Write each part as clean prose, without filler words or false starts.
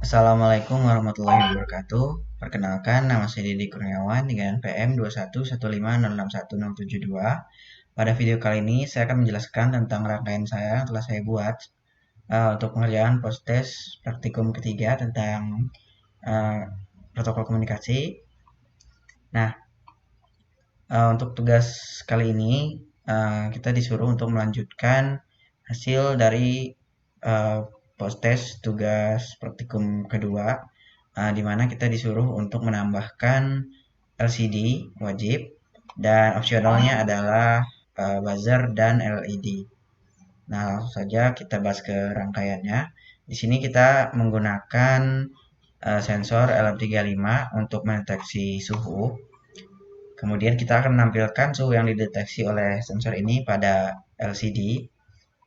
Assalamualaikum warahmatullahi wabarakatuh. Perkenalkan, nama saya Didi Kurniawan dengan PM 2115061072. Pada video kali ini, saya akan menjelaskan tentang rangkaian saya yang telah saya buat untuk pengerjaan post-test praktikum ketiga tentang uh, protokol komunikasi. Nah, untuk tugas kali ini, kita disuruh untuk melanjutkan hasil dari uh, post-test tugas praktikum kedua, di mana kita disuruh untuk menambahkan LCD wajib dan opsionalnya adalah buzzer dan LED. Nah, langsung saja kita bahas ke rangkaiannya. Di sini kita menggunakan sensor LM35 untuk mendeteksi suhu. Kemudian kita akan menampilkan suhu yang dideteksi oleh sensor ini pada LCD.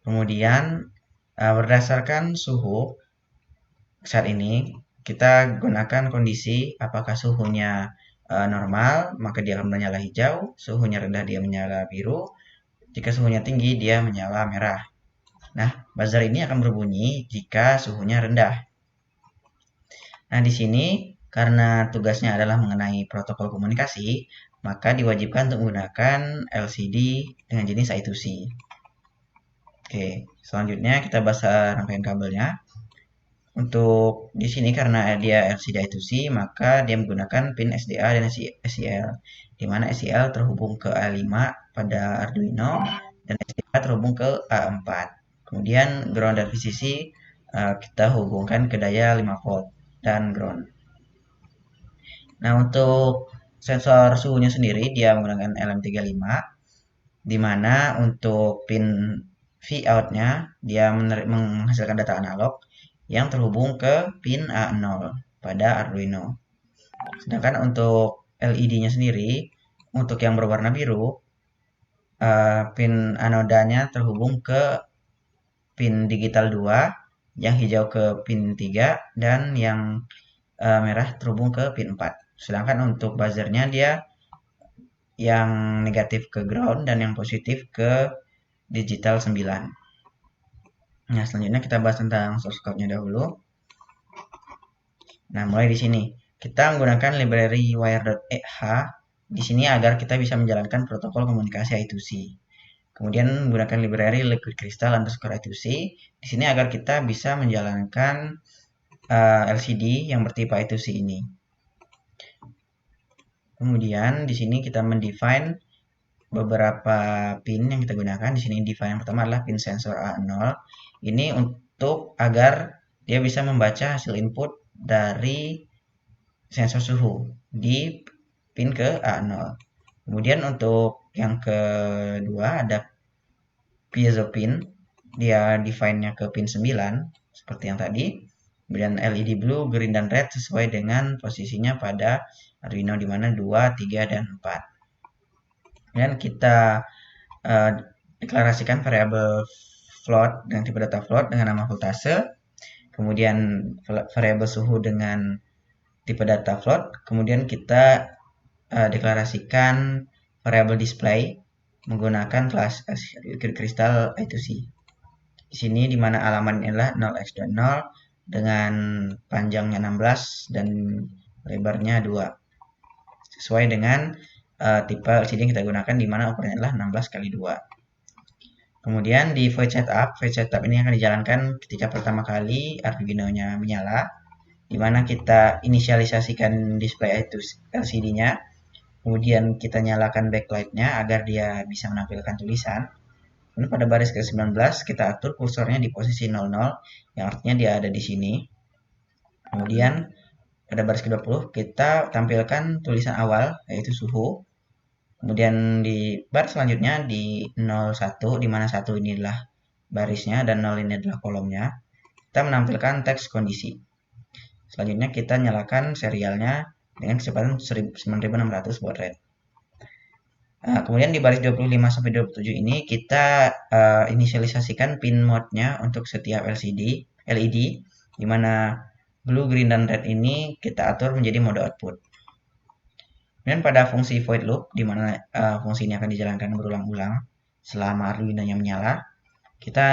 Kemudian berdasarkan suhu saat ini kita gunakan kondisi apakah suhunya normal, maka dia akan menyala hijau, suhunya rendah dia menyala biru, jika suhunya tinggi dia menyala merah. Nah, buzzer ini akan berbunyi jika suhunya rendah. Nah, di sini karena tugasnya adalah mengenai protokol komunikasi, maka diwajibkan untuk menggunakan LCD dengan jenis I2C. Oke, selanjutnya kita bahas rangkaian kabelnya. Untuk di sini karena dia LCD I2C, maka dia menggunakan pin SDA dan SCL, di mana SCL terhubung ke A5 pada Arduino dan SDA terhubung ke A4. Kemudian ground dan VCC kita hubungkan ke daya 5 volt dan ground. Nah, untuk sensor suhunya sendiri dia menggunakan LM35, di mana untuk pin V out-nya dia menghasilkan data analog yang terhubung ke pin A0 pada Arduino. Sedangkan untuk LED-nya sendiri, untuk yang berwarna biru, pin anodanya terhubung ke pin digital 2, yang hijau ke pin 3, dan yang merah terhubung ke pin 4. Sedangkan untuk buzzernya dia yang negatif ke ground dan yang positif ke digital 9. Nah, selanjutnya kita bahas tentang source code-nya dahulu. Nah, mulai di sini. Kita menggunakan library wire.h di sini agar kita bisa menjalankan protokol komunikasi I2C. Kemudian menggunakan library liquid crystal underscore I2C di sini agar kita bisa menjalankan LCD yang bertipe I2C ini. Kemudian di sini kita mendefine beberapa pin yang kita gunakan. Di sini define yang pertama adalah pin sensor A0. Ini untuk agar dia bisa membaca hasil input dari sensor suhu di pin ke A0. Kemudian untuk yang kedua ada piezo pin. Dia define-nya ke pin 9 seperti yang tadi. Kemudian LED blue, green, dan red sesuai dengan posisinya pada Arduino di mana 2, 3, dan 4. Kemudian kita deklarasikan variabel float dengan tipe data float dengan nama voltase. Kemudian variabel suhu dengan tipe data float. Kemudian kita deklarasikan variabel display menggunakan kelas kristal I2C. Di sini di mana alamannya adalah 0x.0 dengan panjangnya 16 dan lebarnya 2. Sesuai dengan tipe LCD yang kita gunakan di mana ukurannya adalah 16 kali 2. Kemudian di void setup ini akan dijalankan ketika pertama kali Arduino-nya menyala, di mana kita inisialisasikan display LCD-nya, kemudian kita nyalakan backlight-nya agar dia bisa menampilkan tulisan. Kemudian pada baris ke-19 kita atur kursornya di posisi 00, yang artinya dia ada di sini. Kemudian pada baris ke-20 kita tampilkan tulisan awal yaitu suhu. Kemudian di baris selanjutnya di 01, di mana 1 ini adalah barisnya dan 0 ini adalah kolomnya, kita menampilkan teks kondisi. Selanjutnya kita nyalakan serialnya dengan kecepatan 9600 baud rate. Kemudian di baris 25 sampai 27 ini kita inisialisasikan pin mode-nya untuk setiap LED, di mana blue, green, dan red ini kita atur menjadi mode output. Kemudian pada fungsi void loop, di mana fungsi ini akan dijalankan berulang-ulang selama Arduino-nya menyala, kita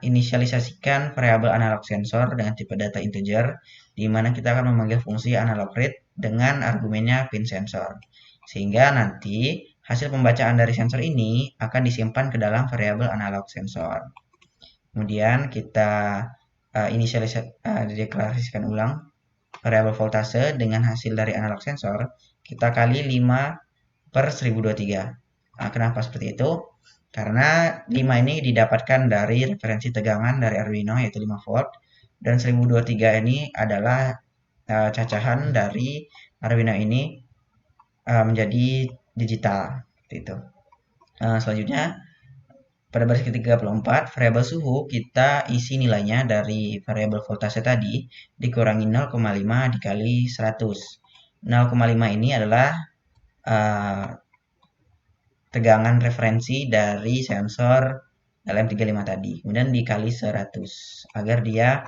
inisialisasikan variabel analog sensor dengan tipe data integer, di mana kita akan memanggil fungsi analog read dengan argumennya pin sensor. Sehingga nanti hasil pembacaan dari sensor ini akan disimpan ke dalam variabel analog sensor. Kemudian kita deklarasikan ulang variabel voltase dengan hasil dari analog sensor, kita kali 5 per 1023. Nah, kenapa seperti itu? Karena 5 ini didapatkan dari referensi tegangan dari Arduino yaitu 5 volt, dan 1023 ini adalah cacahan dari Arduino ini menjadi digital seperti itu. Selanjutnya pada baris ke-34 variabel suhu kita isi nilainya dari variabel voltase tadi dikurangi 0,5 dikali 100. 0,5 ini adalah tegangan referensi dari sensor LM35 tadi. Kemudian dikali 100 agar dia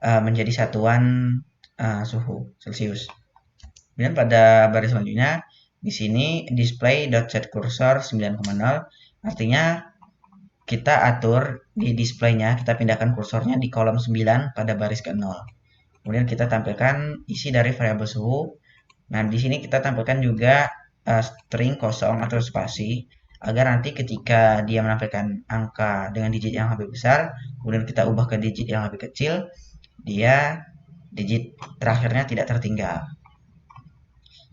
menjadi satuan suhu Celcius. Kemudian pada baris selanjutnya di sini display.set cursor 9,0 artinya kita atur di displaynya, kita pindahkan kursornya di kolom 9 pada baris ke-0. Kemudian kita tampilkan isi dari variabel suhu. Nah, di sini kita tampilkan juga string kosong atau spasi agar nanti ketika dia menampilkan angka dengan digit yang lebih besar, kemudian kita ubah ke digit yang lebih kecil, dia digit terakhirnya tidak tertinggal.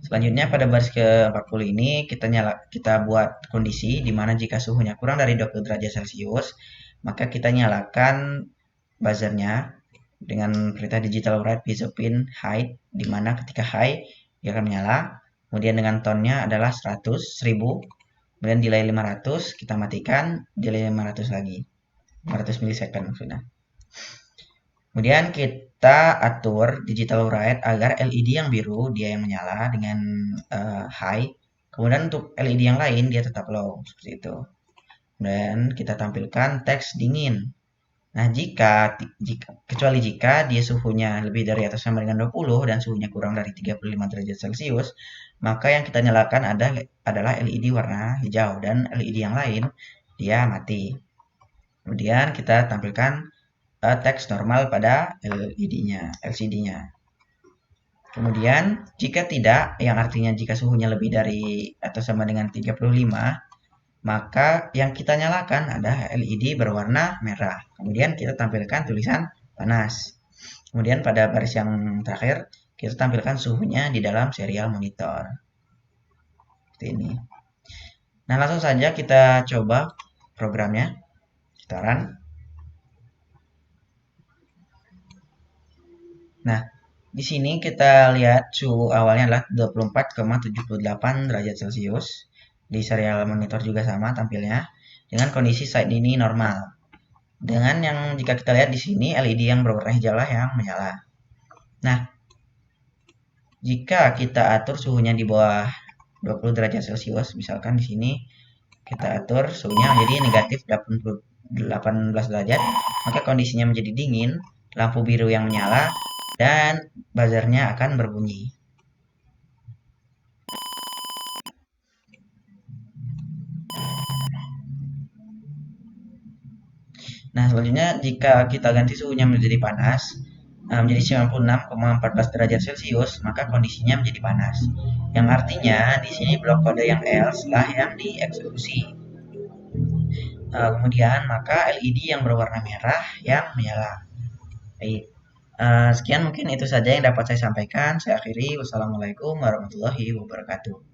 Selanjutnya pada baris ke-40 ini kita buat kondisi di mana jika suhunya kurang dari 20 derajat Celcius, maka kita nyalakan buzzernya dengan perintah digital write piezo pin high, di mana ketika high dia akan menyala. Kemudian dengan tone-nya adalah 100, 1000. Kemudian delay 500, kita matikan, delay 500 lagi. 500 milisecond maksudnya. Kemudian kita atur digital write agar LED yang biru dia yang menyala dengan high. Kemudian untuk LED yang lain dia tetap low seperti itu. Dan kita tampilkan teks dingin. Nah, kecuali jika dia suhunya lebih dari atau sama dengan 20 dan suhunya kurang dari 35 derajat Celcius, maka yang kita nyalakan adalah LED warna hijau dan LED yang lain dia mati. Kemudian kita tampilkan teks normal pada LCD-nya. Kemudian jika tidak, yang artinya jika suhunya lebih dari atau sama dengan 35, maka yang kita nyalakan ada LED berwarna merah. Kemudian kita tampilkan tulisan panas. Kemudian pada baris yang terakhir, kita tampilkan suhunya di dalam serial monitor. Seperti ini. Nah, langsung saja kita coba programnya. Kita run. Nah, di sini kita lihat suhu awalnya adalah 24,78 derajat Celcius. Di serial monitor juga sama tampilnya dengan kondisi saat ini normal. Dengan yang jika kita lihat di sini LED yang berwarna hijau lah yang menyala. Nah, jika kita atur suhunya di bawah 20 derajat Celcius, misalkan di sini kita atur suhunya menjadi negatif 18 derajat, maka kondisinya menjadi dingin, lampu biru yang menyala, dan buzzernya akan berbunyi. Nah, selanjutnya jika kita ganti suhunya menjadi panas, menjadi 96,14 derajat Celcius, maka kondisinya menjadi panas. Yang artinya di sini blok kode yang else lah yang dieksekusi. Kemudian maka LED yang berwarna merah yang menyala. Baik. Sekian mungkin itu saja yang dapat saya sampaikan. Saya akhiri. Wassalamualaikum warahmatullahi wabarakatuh.